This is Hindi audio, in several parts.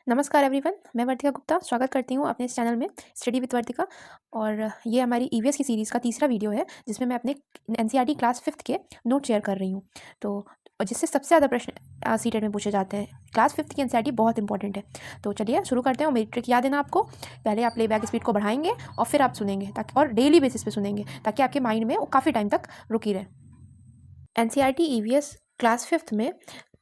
नमस्कार एवरीवन, मैं वर्तिका गुप्ता स्वागत करती हूँ अपने इस चैनल में स्टडी विद वर्तिका। और ये हमारी ईवीएस की सीरीज़ का तीसरा वीडियो है जिसमें मैं अपने एनसीईआरटी क्लास 5th के नोट शेयर कर रही हूँ। तो जिससे सबसे ज़्यादा प्रश्न सीटेट में पूछे जाते हैं। क्लास 5th की एनसीईआरटी बहुत इंपॉर्टेंट है। तो चलिए शुरू करते हैं। मेरी ट्रिक याद है ना आपको। पहले आप प्लेबैक स्पीड को बढ़ाएंगे और फिर आप सुनेंगे, ताकि और डेली बेसिस पे सुनेंगे, ताकि आपके माइंड में वो काफ़ी टाइम तक रुकी रहे। एनसीईआरटी ईवीएस क्लास 5th में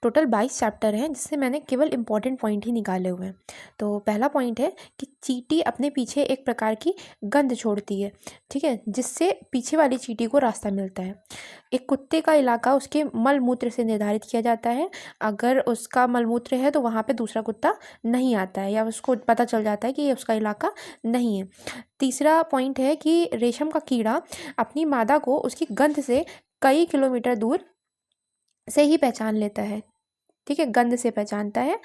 टोटल 22 चैप्टर हैं, जिससे मैंने केवल इंपॉर्टेंट पॉइंट ही निकाले हुए हैं। तो पहला पॉइंट है कि चींटी अपने पीछे एक प्रकार की गंध छोड़ती है, ठीक है, जिससे पीछे वाली चींटी को रास्ता मिलता है। एक कुत्ते का इलाका उसके मल मूत्र से निर्धारित किया जाता है। अगर उसका मल मूत्र है तो वहाँ पे दूसरा कुत्ता नहीं आता है, या उसको पता चल जाता है कि ये उसका इलाका नहीं है। तीसरा पॉइंट है कि रेशम का कीड़ा अपनी मादा को उसकी गंध से कई किलोमीटर दूर से ही पहचान लेता है, ठीक है, गंध से पहचानता है।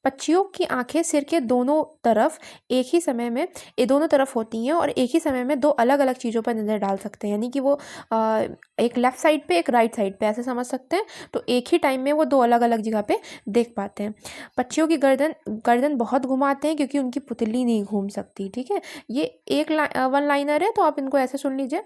पक्षियों की आंखें सिर के दोनों तरफ एक ही समय में दोनों तरफ होती हैं और एक ही समय में दो अलग अलग चीज़ों पर नज़र डाल सकते हैं, यानी कि वो एक लेफ़्ट साइड पे एक राइट साइड पे ऐसे समझ सकते हैं। तो एक ही टाइम में वो दो अलग अलग जगह पे देख पाते हैं। पक्षियों की गर्दन बहुत घुमाते हैं क्योंकि उनकी पुतली नहीं घूम सकती, ठीक है। ये एक वन लाइनर है, तो आप इनको ऐसे सुन लीजिए।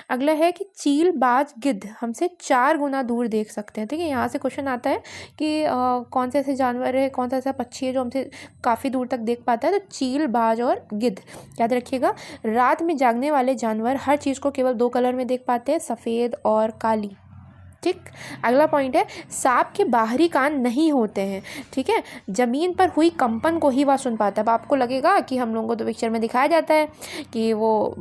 अगला है कि चील, बाज, गिद्ध हमसे 4 गुना दूर देख सकते हैं, ठीक है। यहाँ से क्वेश्चन आता है कि कौन से ऐसे जानवर है, कौन सा ऐसा पक्षी है जो हमसे काफ़ी दूर तक देख पाता है। तो चील, बाज और गिद्ध याद रखिएगा। रात में जागने वाले जानवर हर चीज़ को केवल 2 कलर में देख पाते हैं, सफ़ेद और काली, ठीक। अगला पॉइंट है सांप के बाहरी कान नहीं होते हैं, ठीक है। ज़मीन पर हुई कंपन को ही वह सुन पाता है। अब आपको लगेगा कि हम लोगों को तो पिक्चर में दिखाया जाता है कि वो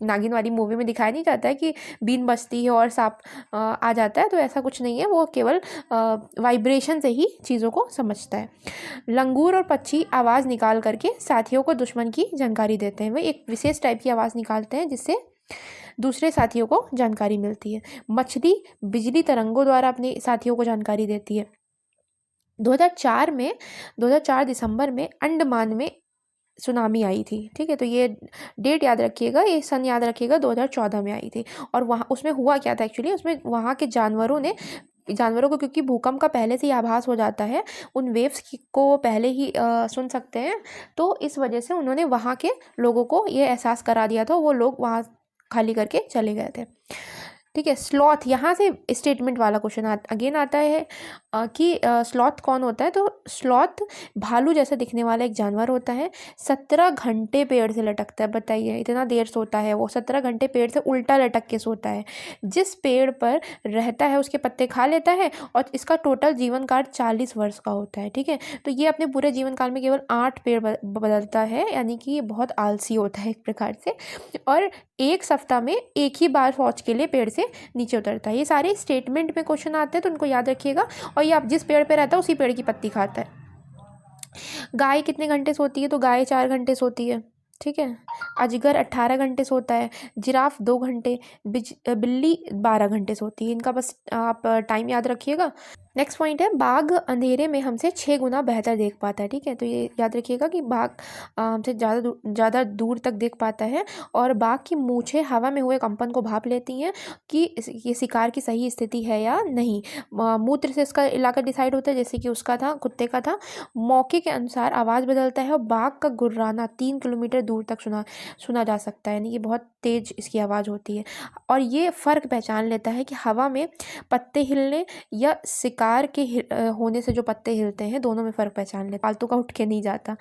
नागिन वाली मूवी में दिखाया नहीं जाता है कि बीन बजती है और सांप आ जाता है। तो ऐसा कुछ नहीं है, वो केवल वाइब्रेशन से ही चीज़ों को समझता है। लंगूर और पक्षी आवाज़ निकाल करके साथियों को दुश्मन की जानकारी देते हैं। वे एक विशेष टाइप की आवाज़ निकालते हैं जिससे दूसरे साथियों को जानकारी मिलती है। मछली बिजली तरंगों द्वारा अपने साथियों को जानकारी देती है। 2004 दिसंबर में अंडमान में सुनामी आई थी, ठीक है। तो ये डेट याद रखिएगा, ये सन याद रखिएगा, 2014 में आई थी। और वहाँ उसमें हुआ क्या था एक्चुअली, उसमें वहाँ के जानवरों को क्योंकि भूकंप का पहले से ही आभास हो जाता है, उन वेव्स को वो पहले ही सुन सकते हैं। तो इस वजह से उन्होंने वहाँ के लोगों को ये एहसास करा दिया था। वो लोग वहाँ खाली करके चले गए थे, ठीक है। स्लॉथ, यहाँ से स्टेटमेंट वाला क्वेश्चन अगेन आता है कि स्लॉथ कौन होता है। तो स्लॉथ भालू जैसा दिखने वाला एक जानवर होता है। 17 घंटे पेड़ से लटकता है। बताइए, इतना देर सोता है वो, 17 घंटे पेड़ से उल्टा लटक के सोता है। जिस पेड़ पर रहता है उसके पत्ते खा लेता है, और इसका टोटल जीवन काल 40 वर्ष का होता है, ठीक है। तो ये अपने पूरे जीवन काल में केवल 8 पेड़ बदलता है, यानी कि ये बहुत आलसी होता है एक प्रकार से। और एक सप्ताह में एक ही बार फौज के लिए पेड़ से नीचे उतरता है। ये सारे स्टेटमेंट में क्वेश्चन आते हैं, तो उनको याद रखिएगा। और ये आप जिस पेड़ पे रहता है उसी पेड़ की पत्ती खाता है। गाय कितने घंटे सोती है। तो गाय 4 घंटे सोती है, ठीक है। अजगर 18 घंटे सोता है। जिराफ 2 घंटे। बिल्ली 12 घंटे सोती है। इनका बस आप टाइम याद रखिएगा। नेक्स्ट पॉइंट है बाघ अंधेरे में हमसे 6 गुना बेहतर देख पाता है, ठीक है। तो ये याद रखिएगा कि बाघ हमसे ज़्यादा दूर तक देख पाता है। और बाघ की मूछें हवा में हुए कंपन को भाप लेती हैं कि ये शिकार की सही स्थिति है या नहीं। मूत्र से इसका इलाका डिसाइड होता है, जैसे कि उसका था, कुत्ते का था। मौके के अनुसार आवाज़ बदलता है और बाघ का गुर्राना 3 किलोमीटर दूर तक सुना जा सकता है, यानी कि बहुत तेज इसकी आवाज़ होती है। और ये फ़र्क पहचान लेता है कि हवा में पत्ते हिलने या शिकार के होने से जो पत्ते हिलते हैं, दोनों में फ़र्क पहचान लेता, फालतू का उठ के नहीं जाता।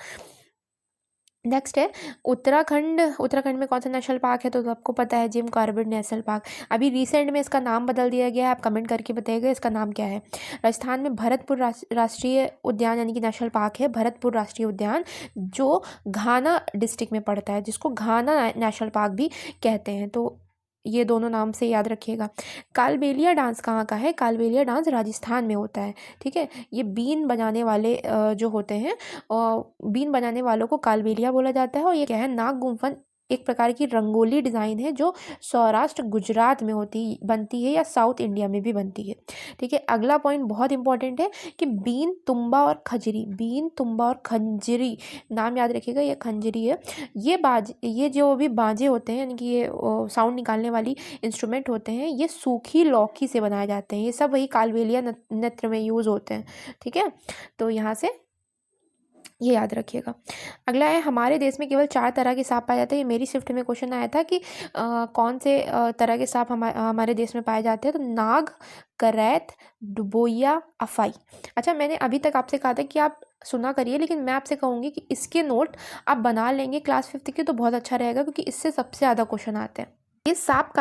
नेक्स्ट है उत्तराखंड में कौन सा नेशनल पार्क है। तो आपको पता है जिम कॉर्बेट नेशनल पार्क। अभी रिसेंट में इसका नाम बदल दिया गया है, आप कमेंट करके बताइएगा इसका नाम क्या है। राजस्थान में भरतपुर राष्ट्रीय उद्यान, यानी कि नेशनल पार्क है, भरतपुर राष्ट्रीय उद्यान, जो घाना डिस्ट्रिक्ट में पड़ता है, जिसको घाना नेशनल पार्क भी कहते हैं। तो ये दोनों नाम से याद रखिएगा। कालबेलिया डांस कहाँ का है। कालबेलिया डांस राजस्थान में होता है, ठीक है। ये बीन बजाने वाले जो होते हैं, बीन बनाने वालों को कालबेलिया बोला जाता है। और ये क्या है, नाग गुम्फन एक प्रकार की रंगोली डिज़ाइन है जो सौराष्ट्र गुजरात में बनती है, या साउथ इंडिया में भी बनती है, ठीक है। अगला पॉइंट बहुत इंपॉर्टेंट है कि बीन, तुम्बा और खंजरी, नाम याद रखिएगा, ये खंजरी है। ये जो भी बाजे होते हैं, यानी कि ये साउंड निकालने वाली इंस्ट्रूमेंट होते हैं, ये सूखी लौकी से बनाए जाते हैं। ये सब वही कालबेलिया नृत्य में यूज़ होते हैं, ठीक है। तो यहाँ से ये याद रखिएगा। अगला है, हमारे देश में केवल 4 तरह के सांप पाए जाते हैं। ये मेरी शिफ्ट में क्वेश्चन आया था कि कौन से तरह के सांप हमारे देश में पाए जाते हैं। तो नाग, करैत, डुबोया, अफाई। अच्छा, मैंने अभी तक आपसे कहा था कि आप सुना करिए, लेकिन मैं आपसे कहूँगी कि इसके नोट आप बना लेंगे क्लास 5th के तो बहुत अच्छा रहेगा, क्योंकि इससे सबसे ज़्यादा क्वेश्चन आते हैं। ये सांप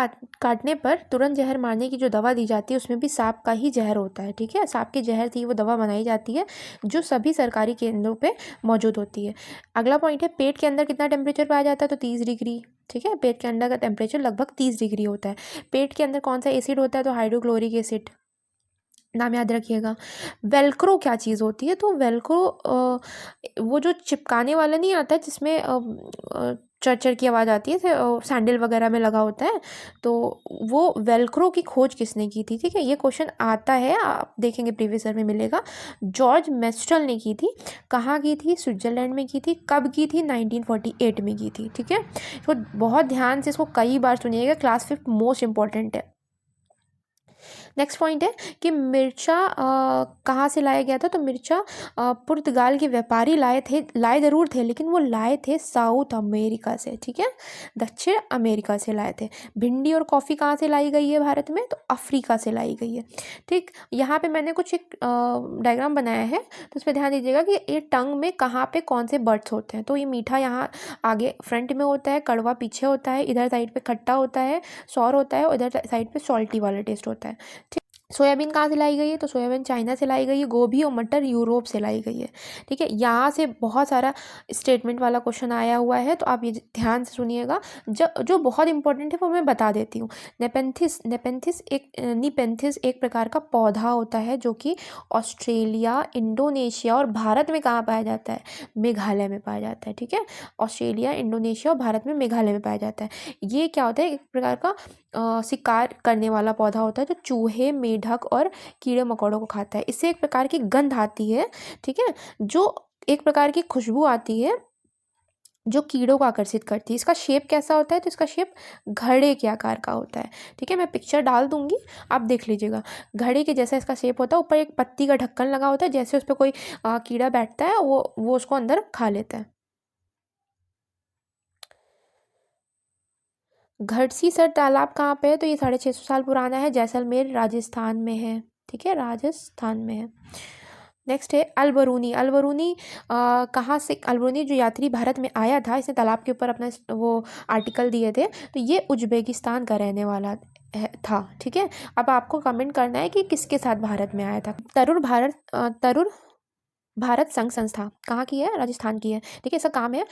काटने पर तुरंत जहर मारने की जो दवा दी जाती है उसमें भी सांप का ही जहर होता है। ठीक है, सांप की जहर थी वो दवा बनाई जाती है जो सभी सरकारी केंद्रों पे मौजूद होती है। अगला पॉइंट है, पेट के अंदर कितना टेम्परेचर पाया जाता है। तो 30 डिग्री। ठीक है, पेट के अंदर का टेम्परेचर लगभग 30 डिग्री होता है। पेट के अंदर कौन सा एसिड होता है। तो हाइड्रोक्लोरिक एसिड, नाम याद रखिएगा। वेल्क्रो क्या चीज़ होती है। तो वेल्क्रो वो जो चिपकाने वाला नहीं आता है जिसमें चर की आवाज़ आती है, सैंडल वगैरह में लगा होता है, तो वो वेल्क्रो की खोज किसने की थी। ठीक है, ये क्वेश्चन आता है, आप देखेंगे प्रीवियस ईयर में मिलेगा। जॉर्ज मेस्ट्रल ने की थी। कहाँ की थी। स्विट्जरलैंड में की थी। कब की थी। 1948 में की थी। ठीक है, तो बहुत ध्यान से इसको कई बार सुनिएगा, क्लास 5 मोस्ट इंपॉर्टेंट है। नेक्स्ट पॉइंट है कि मिर्चा कहाँ से लाया गया था। तो मिर्चा पुर्तगाल के व्यापारी लाए ज़रूर थे, लेकिन वो लाए थे साउथ अमेरिका से। ठीक है, दक्षिण अमेरिका से लाए थे। भिंडी और कॉफ़ी कहाँ से लाई गई है भारत में। तो अफ्रीका से लाई गई है। ठीक, यहाँ पे मैंने कुछ एक डायग्राम बनाया है, तो उस पर ध्यान दीजिएगा कि ये टंग में कहाँ पे कौन से बर्ड्स होते हैं। तो ये मीठा यहाँ आगे फ्रंट में होता है, कड़वा पीछे होता है, इधर साइड पे खट्टा होता है, सौर होता है, और इधर साइड पे सॉल्टी वाला टेस्ट होता है। सोयाबीन कहाँ से लाई गई है। तो सोयाबीन चाइना से लाई गई है। गोभी और मटर यूरोप से लाई गई है। ठीक है, यहाँ से बहुत सारा स्टेटमेंट वाला क्वेश्चन आया हुआ है, तो आप ये ध्यान से सुनिएगा। जो बहुत इंपॉर्टेंट है वो मैं बता देती हूँ। निपेंथिस एक प्रकार का पौधा होता है जो कि ऑस्ट्रेलिया, इंडोनेशिया और भारत में कहाँ पाया जाता है। मेघालय में पाया जाता है। ठीक है, ऑस्ट्रेलिया, इंडोनेशिया और भारत में मेघालय में पाया जाता है। ये क्या होता है, एक प्रकार का शिकार करने वाला पौधा होता है जो चूहे, मेढक और कीड़े मकोड़ों को खाता है। इससे एक प्रकार की गंध आती है। ठीक है, जो एक प्रकार की खुशबू आती है जो कीड़ों को आकर्षित करती है। इसका शेप कैसा होता है। तो इसका शेप घड़े के आकार का होता है। ठीक है, मैं पिक्चर डाल दूंगी, आप देख लीजिएगा। घड़े के जैसा इसका शेप होता है। ऊपर एक पत्ती का ढक्कन लगा होता है, जैसे उस पर कोई कीड़ा बैठता है वो उसको अंदर खा लेता है। घड़सीसर तालाब कहाँ पे है। तो ये 650 साल पुराना है, जैसलमेर राजस्थान में है। ठीक है, राजस्थान में है। नेक्स्ट है अलबरूनी। अलबरूनी कहाँ से। अलबरूनी जो यात्री भारत में आया था, इसने तालाब के ऊपर अपना वो आर्टिकल दिए थे, तो ये उज्बेकिस्तान का रहने वाला था। ठीक है, अब आपको कमेंट करना है कि किसके साथ भारत में आया था। तरुण भारत संघ संस्था कहाँ की है। राजस्थान की है। ठीक है, इसका काम है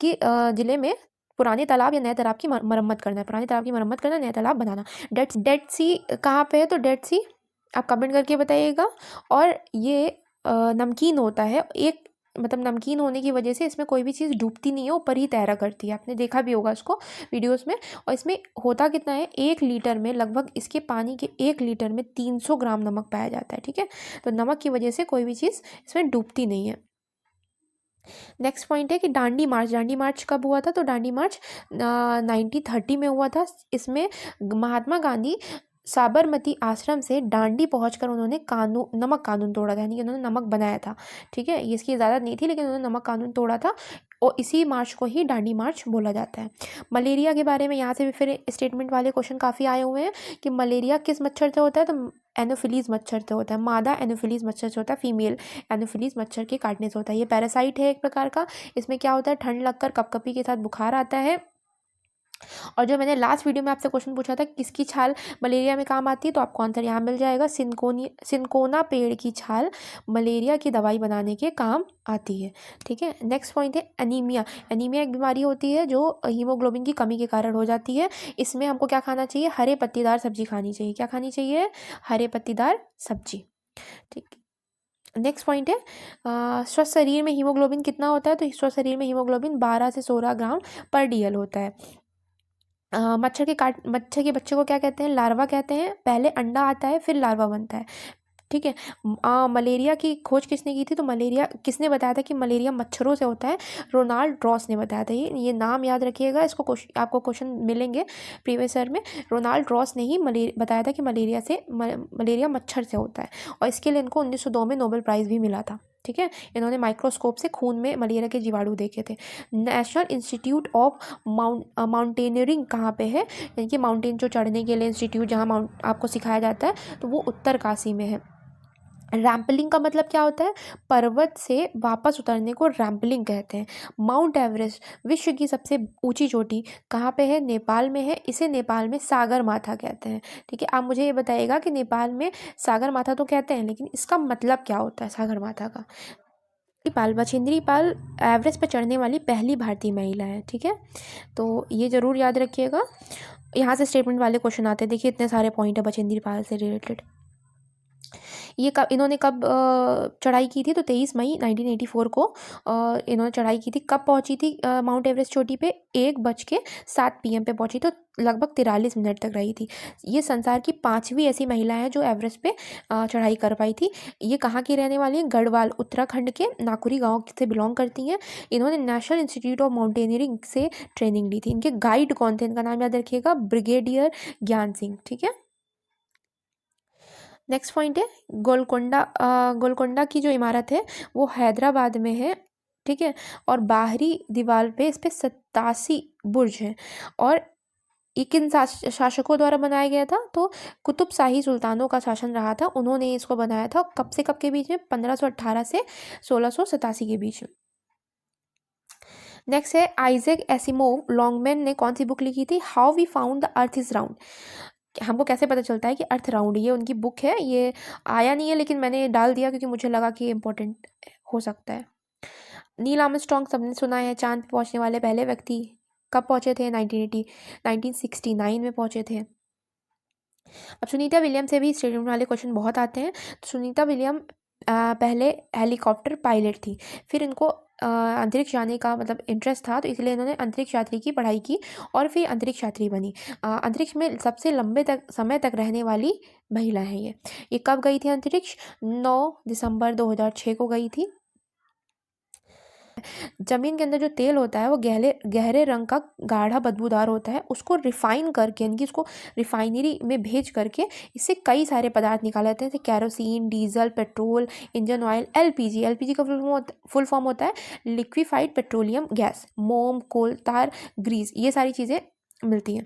कि जिले में पुराने तालाब या नए तालाब की मरम्मत करना है। पुराने तालाब की मरम्मत करना, नया तालाब बनाना। डेड सी कहाँ पे है। तो डेड सी आप कमेंट करके बताइएगा। और ये नमकीन होता है, एक मतलब नमकीन होने की वजह से इसमें कोई भी चीज़ डूबती नहीं है, ऊपर ही तैरा करती है। आपने देखा भी होगा इसको वीडियोस में। और इसमें होता कितना है, 1 लीटर में लगभग इसके पानी के 1 लीटर में 300 ग्राम नमक पाया जाता है। ठीक है, तो नमक की वजह से कोई भी चीज़ इसमें डूबती नहीं है। नेक्स्ट पॉइंट है कि दांडी मार्च। दांडी मार्च कब हुआ था। तो दांडी मार्च 1930 में हुआ था। इसमें महात्मा गांधी साबरमती आश्रम से दांडी पहुंचकर उन्होंने नमक कानून तोड़ा था, यानी कि उन्होंने नमक बनाया था। ठीक है, इसकी इजाज़त नहीं थी, लेकिन उन्होंने नमक कानून तोड़ा था, और इसी मार्च को ही दांडी मार्च बोला जाता है। मलेरिया के बारे में यहाँ से भी फिर स्टेटमेंट वाले क्वेश्चन काफ़ी आए हुए हैं कि मलेरिया किस मच्छर से होता है। तो एनोफिलीज मच्छर से होता है। मादा एनोफिलीज मच्छर से होता है, फीमेल एनोफिलीज मच्छर के काटने से होता है। ये पैरासाइट है एक प्रकार का। इसमें क्या होता है, ठंड लगकर कपकपी के साथ बुखार आता है। और जो मैंने लास्ट वीडियो में आपसे क्वेश्चन पूछा था किसकी छाल मलेरिया में काम आती है, तो आपको आंसर यहाँ मिल जाएगा। सिनकोना पेड़ की छाल मलेरिया की दवाई बनाने के काम आती है। ठीक है, नेक्स्ट पॉइंट है एनीमिया। एनीमिया एक बीमारी होती है जो हीमोग्लोबिन की कमी के कारण हो जाती है। इसमें हमको क्या खाना चाहिए, हरे पत्तीदार सब्जी खानी चाहिए। क्या खानी चाहिए, हरे पत्तीदार सब्जी। ठीक, नेक्स्ट पॉइंट है स्वस्थ शरीर में हीमोग्लोबिन कितना होता है। तो स्वस्थ शरीर में हीमोग्लोबिन 12 से 16 ग्राम पर डीएल होता है। मच्छर के बच्चे को क्या कहते हैं, लार्वा कहते हैं। पहले अंडा आता है फिर लार्वा बनता है। ठीक है, मलेरिया की खोज किसने की थी। तो मलेरिया किसने बताया था कि मलेरिया मच्छरों से होता है। रोनाल्ड रॉस ने बताया था। ये नाम याद रखिएगा, इसको आपको क्वेश्चन मिलेंगे प्रीवियस ईयर में। रोनाल्ड रॉस ने ही बताया था कि मलेरिया मच्छर से होता है, और इसके लिए इनको 1902 में नोबेल प्राइज़ भी मिला था। ठीक है। इन्होंने माइक्रोस्कोप से खून में मलेरिया के जीवाणु देखे थे। नेशनल इंस्टीट्यूट ऑफ माउंटेनियरिंग कहाँ पे है, यानी कि माउंटेन जो चढ़ने के लिए इंस्टीट्यूट जहाँ आपको सिखाया जाता है, तो वो उत्तरकाशी में है। रैम्पलिंग का मतलब क्या होता है, पर्वत से वापस उतरने को रैम्पलिंग कहते हैं। माउंट एवरेस्ट विश्व की सबसे ऊंची चोटी कहाँ पे है, नेपाल में है। इसे नेपाल में सागर माथा कहते हैं। ठीक है, आप मुझे ये बताइएगा कि नेपाल में सागर माथा तो कहते हैं, लेकिन इसका मतलब क्या होता है सागर माथा का। बछेंद्री पाल एवरेस्ट पर चढ़ने वाली पहली भारतीय महिला है। ठीक है, तो ये ज़रूर याद रखिएगा। यहाँ से स्टेटमेंट वाले क्वेश्चन आते हैं। देखिए इतने सारे पॉइंट है बछेंद्री पाल से रिलेटेड। ये कब इन्होंने कब चढ़ाई की थी, तो 23 मई 1984 को इन्होंने चढ़ाई की थी। कब पहुंची थी माउंट एवरेस्ट चोटी पे, 1:07 PM पे पहुंची, तो लगभग 43 मिनट तक रही थी। ये संसार की 5वीं ऐसी महिला है जो एवरेस्ट पे चढ़ाई कर पाई थी। ये कहाँ की रहने वाली है, गढ़वाल उत्तराखंड के नाकुरी गांव से बिलोंग करती हैं। इन्होंने नेशनल इंस्टीट्यूट ऑफ माउंटेनियरिंग से ट्रेनिंग ली थी। इनके गाइड कौन थे, इनका नाम याद रखिएगा, ब्रिगेडियर ज्ञान सिंह। ठीक है, नेक्स्ट पॉइंट है गोलकोंडा। गोलकोंडा की जो इमारत है वो हैदराबाद में है। ठीक है, और बाहरी दीवार पे इस पे 87 बुर्ज हैं। और ये किन शासकों द्वारा बनाया गया था, तो कुतुब शाही सुल्तानों का शासन रहा था, उन्होंने इसको बनाया था। कब से कब के बीच में, 1518 से 1687 के बीच में। नेक्स्ट है आइजैक एसिमोव लॉन्गमैन ने कौन सी बुक लिखी थी, how we found the earth is round. हमको कैसे पता चलता है कि अर्थ राउंड, ये उनकी बुक है। ये आया नहीं है लेकिन मैंने डाल दिया क्योंकि मुझे लगा कि इम्पोर्टेंट हो सकता है। नील आर्मस्ट्रॉन्ग सबने सुना है, चांद पे पहुंचने वाले पहले व्यक्ति। कब पहुंचे थे, 1969 में पहुंचे थे। अब सुनीता विलियम से भी स्टेडियम वाले क्वेश्चन बहुत आते हैं। तो सुनीता विलियम पहले हेलीकॉप्टर पायलट थी, फिर इनको अंतरिक्ष जाने का मतलब इंटरेस्ट था, तो इसलिए इन्होंने अंतरिक्ष यात्री की पढ़ाई की और फिर अंतरिक्ष यात्री बनी। अंतरिक्ष में सबसे लंबे तक समय तक रहने वाली महिला है ये कब गई थी अंतरिक्ष, 9 दिसंबर 2006 को गई थी। जमीन के अंदर जो तेल होता है वो गहरे रंग का गाढ़ा बदबूदार होता है। उसको रिफाइन करके, यानी कि उसको रिफाइनरी में भेज करके इससे कई सारे पदार्थ निकाले जाते हैं, जैसे kerosene, diesel, petrol, engine oil, LPG का फुल फॉर्म होता है लिक्विफाइड पेट्रोलियम गैस, मोम, कोल, तार, ग्रीस, ये सारी चीज़ें मिलती हैं।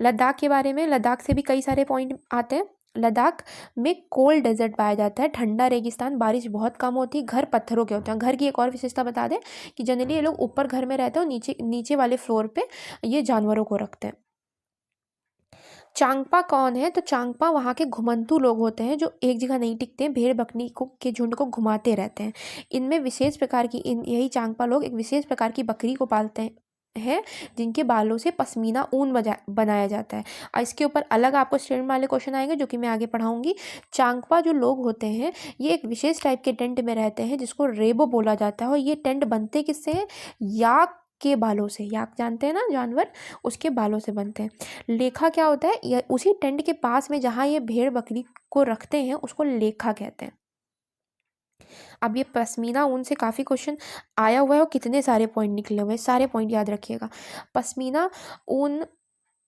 लद्दाख के बारे में, लद्दाख से भी कई सारे पॉइंट आते हैं। लद्दाख में कोल्ड डेजर्ट पाया जाता है, ठंडा रेगिस्तान, बारिश बहुत कम होती है, घर पत्थरों के होते हैं। घर की एक और विशेषता बता दें कि जनरली ये लोग ऊपर घर में रहते हैं और नीचे वाले फ्लोर पे ये जानवरों को रखते हैं। चांगपा कौन है, तो चांगपा वहाँ के घुमंतू लोग होते हैं जो एक जगह नहीं टिकते हैं, भेड़ बकरी के झुंड को घुमाते रहते हैं। इनमें विशेष प्रकार की यही चांगपा लोग एक विशेष प्रकार की बकरी को पालते हैं जिनके बालों से पश्मीना ऊन बनाया जाता है। और इसके ऊपर अलग आपको स्टूडेंट वाले क्वेश्चन आएंगे जो कि मैं आगे पढ़ाऊंगी। चांगपा जो लोग होते हैं ये एक विशेष टाइप के टेंट में रहते हैं जिसको रेबो बोला जाता है, और ये टेंट बनते किससे हैं, याक के बालों से। याक जानते हैं ना जानवर, उसके बालों से बनते हैं। लेखा क्या होता है, ये उसी टेंट के पास में जहाँ ये भेड़ बकरी को रखते हैं उसको लेखा कहते हैं। अब ये पश्मीना ऊन से काफ़ी क्वेश्चन आया हुआ है और कितने सारे पॉइंट निकले हुए हैं, सारे पॉइंट याद रखिएगा। पश्मीना ऊन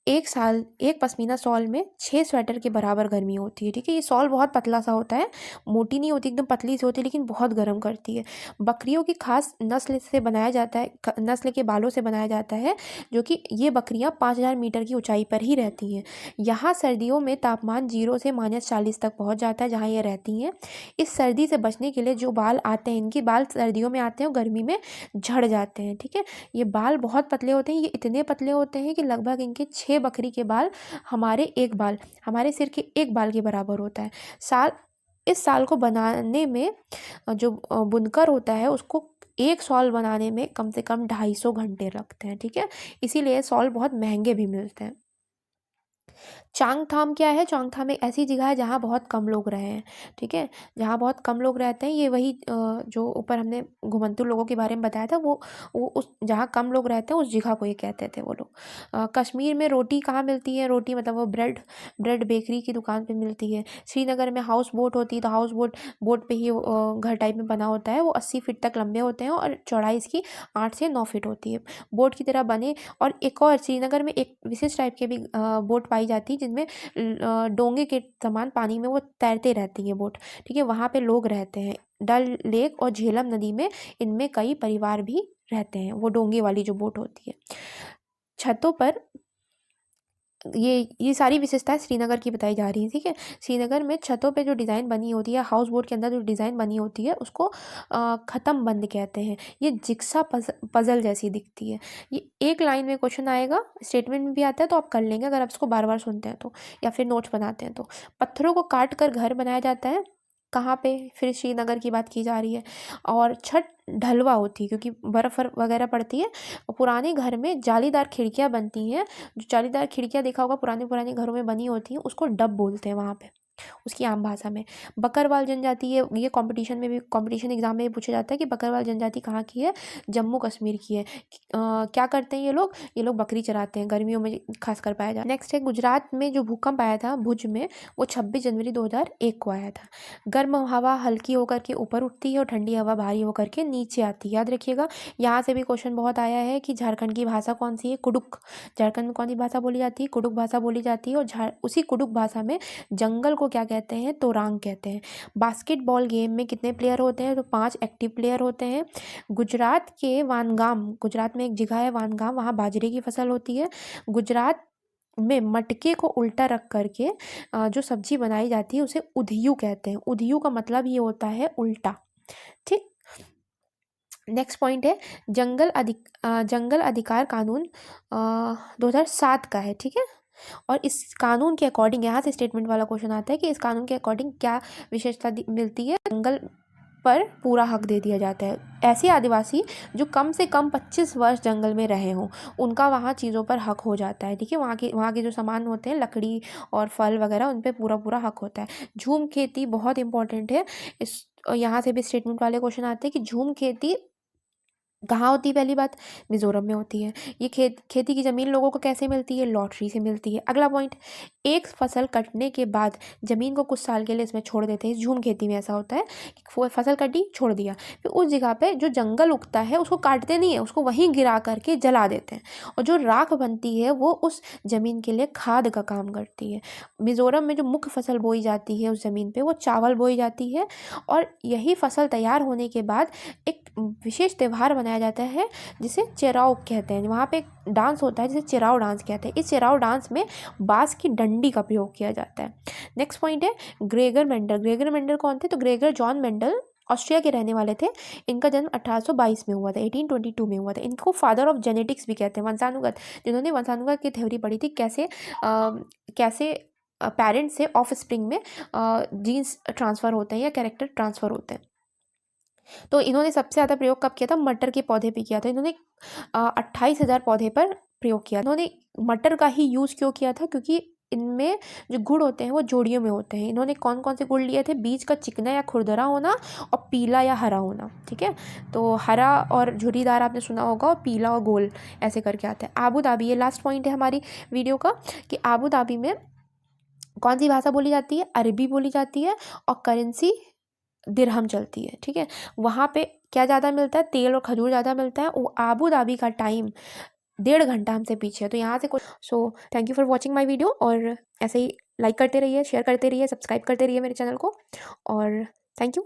एक पश्मीना शॉल में 6 स्वेटर के बराबर गर्मी होती है। ठीक है, ये शॉल बहुत पतला सा होता है, मोटी नहीं होती, एकदम पतली सी होती है, लेकिन बहुत गर्म करती है। बकरियों की खास नस्ल से बनाया जाता है, नस्ल के बालों से बनाया जाता है, जो कि ये बकरियां 5000 मीटर की ऊंचाई पर ही रहती हैं। यहाँ सर्दियों में तापमान 0 से -40 तक पहुँच जाता है जहाँ ये रहती हैं। इस सर्दी से बचने के लिए जो बाल आते हैं, इनके बाल सर्दियों में आते हैं और गर्मी में झड़ जाते हैं। ठीक है, ये बाल बहुत पतले होते हैं, ये इतने पतले होते हैं कि लगभग इनके 6 बकरी के बाल हमारे सिर के एक बाल के बराबर होता है। इस साल को बनाने में जो बुनकर होता है उसको एक शॉल बनाने में कम से कम 250 घंटे लगते हैं। ठीक है, इसीलिए शॉल बहुत महंगे भी मिलते हैं। चांगथाम क्या है, चांगथाम एक ऐसी जगह है जहाँ बहुत कम लोग रहे हैं। ठीक है, जहाँ बहुत कम लोग रहते हैं, ये वही जो ऊपर हमने घुमंतू लोगों के बारे में बताया था, वो उस जहाँ कम लोग रहते हैं उस जगह को ये कहते थे वो लोग। कश्मीर में रोटी कहाँ मिलती है, रोटी मतलब वो ब्रेड बेकरी की दुकान पे मिलती है। श्रीनगर में हाउस बोट होती है, तो हाउस बोट पे ही घर टाइप में बना होता है, वो 80 फीट तक लंबे होते हैं और चौड़ाई इसकी 8 से 9 फीट होती है, बोट की तरह बने। और एक और श्रीनगर में एक विशेष टाइप के भी बोट पाई जाती है जिनमें डोंगे के समान पानी में वो तैरते रहती है बोट, ठीक है। वहाँ पे लोग रहते हैं। डल लेक और झेलम नदी में इनमें कई परिवार भी रहते हैं, वो डोंगे वाली जो बोट होती है। छतों पर ये सारी विशेषताएं श्रीनगर की बताई जा रही हैं, ठीक है। श्रीनगर में छतों पे जो डिज़ाइन बनी होती है, हाउस बोट के अंदर जो डिज़ाइन बनी होती है उसको ख़त्म बंद कहते हैं। ये जिक्सा पजल जैसी दिखती है। ये एक लाइन में क्वेश्चन आएगा, स्टेटमेंट में भी आता है तो आप कर लेंगे अगर आप इसको बार बार सुनते हैं तो, या फिर नोट्स बनाते हैं तो। पत्थरों को काट कर घर बनाया जाता है, कहाँ पे, फिर श्रीनगर की बात की जा रही है। और छत ढलवा होती है क्योंकि बर्फ़ वगैरह पड़ती है। और पुराने घर में जालीदार खिड़कियाँ बनती हैं, जो जालीदार खिड़कियाँ देखा होगा पुराने घरों में बनी होती हैं, उसको डब बोलते हैं वहाँ पे, उसकी आम भाषा में। बकरवाल जनजाति, ये कंपटीशन में भी, कंपटीशन एग्जाम में भी पूछा जाता है कि बकरवाल जनजाति कहाँ की है, जम्मू कश्मीर की है। क्या करते हैं ये लोग बकरी चराते हैं, गर्मियों में खासकर पाया जाता है। नेक्स्ट है गुजरात में जो भूकंप आया था भुज में, वो 26 जनवरी 2001 को आया था। गर्म हवा हल्की होकर के ऊपर उठती है और ठंडी हवा भारी होकर के नीचे आती है। याद रखिएगा, यहाँ से भी क्वेश्चन बहुत आया है कि झारखंड की भाषा कौन सी है, कुडुक। झारखंड में कौन सी भाषा बोली जाती है, कुडुक भाषा बोली जाती है। और उसी कुडुक भाषा में जंगल को क्या कहते हैं, तोरांग कहते हैं। बास्केटबॉल गेम में कितने प्लेयर होते हैं, तो 5 एक्टिव प्लेयर होते हैं। गुजरात के वानगाम, गुजरात में एक जगह है वानगाम, वहाँ बाजरे की फसल होती है। गुजरात में मटके को उल्टा रख करके जो सब्जी बनाई जाती है उसे उधियू कहते हैं। उधियू का मतलब ये होता है उल्टा, ठीक। नेक्स्ट पॉइंट है जंगल अधिकार कानून 2007 का है, ठीक है। और इस कानून के अकॉर्डिंग, यहाँ से स्टेटमेंट वाला क्वेश्चन आता है कि इस कानून के अकॉर्डिंग क्या विशेषता मिलती है, जंगल पर पूरा हक दे दिया जाता है। ऐसे आदिवासी जो कम से कम 25 वर्ष जंगल में रहे हों, उनका वहाँ चीज़ों पर हक हो जाता है, ठीक है। वहाँ के जो सामान होते हैं, लकड़ी और फल वगैरह, उन पर पूरा हक होता है। झूम खेती बहुत इंपॉर्टेंट है। यहाँ से भी स्टेटमेंट वाले क्वेश्चन आते हैं कि झूम खेती कहाँ होती है, पहली बात मिजोरम में होती है। ये खेती की ज़मीन लोगों को कैसे मिलती है, लॉटरी से मिलती है। अगला पॉइंट, एक फसल कटने के बाद ज़मीन को कुछ साल के लिए इसमें छोड़ देते हैं। झूम खेती में ऐसा होता है कि फसल कटी, छोड़ दिया, फिर उस जगह पे जो जंगल उगता है उसको काटते नहीं है, उसको वहीं गिरा करके जला देते हैं, और जो राख बनती है वो उस ज़मीन के लिए खाद का काम करती है। मिज़ोरम में जो मुख्य फसल बोई जाती है उस ज़मीन पर, वो चावल बोई जाती है। और यही फसल तैयार होने के बाद एक विशेष त्यौहार मनाया जाता है जिसे चेराव कहते हैं। वहाँ पे एक डांस होता है जिसे चेराव डांस कहते हैं। इस चेराव डांस में बांस की डंडी का प्रयोग किया जाता है। नेक्स्ट पॉइंट है ग्रेगर मेंडल। ग्रेगर मेंडल कौन थे, तो ग्रेगर जॉन मेंडल ऑस्ट्रिया के रहने वाले थे। इनका जन्म 1822 में हुआ था, 1822 में हुआ था। इनको फादर ऑफ जेनेटिक्स भी कहते हैं, वंशानुगत, जिन्होंने वंशानुगत की थ्योरी पढ़ी थी, कैसे पेरेंट्स से ऑफ स्प्रिंग में जीन्स ट्रांसफ़र होते हैं या कैरेक्टर ट्रांसफ़र होते हैं। तो इन्होंने सबसे ज़्यादा प्रयोग कब किया था, मटर के पौधे पे किया था। इन्होंने 28,000 पौधे पर प्रयोग किया। इन्होंने मटर का ही यूज़ क्यों किया था, क्योंकि इनमें जो गुण होते हैं वो जोड़ियों में होते हैं। इन्होंने कौन कौन से गुण लिए थे, बीज का चिकना या खुरदरा होना और पीला या हरा होना, ठीक है। तो हरा और झुर्रीदार आपने सुना होगा, और पीला और गोल ऐसे करके आता है। आबू धाबी, ये लास्ट पॉइंट है हमारी वीडियो का, कि आबू धाबी में कौन सी भाषा बोली जाती है, अरबी बोली जाती है, और करेंसी दिरहम चलती है, ठीक है। वहाँ पे क्या ज़्यादा मिलता है, तेल और खजूर ज़्यादा मिलता है। वो आबू धाबी का टाइम 1.5 घंटा हमसे पीछे है। तो यहाँ से कुछ, so thank you for watching my video, और ऐसे ही लाइक करते रहिए, शेयर करते रहिए, सब्सक्राइब करते रहिए मेरे चैनल को, और थैंक यू।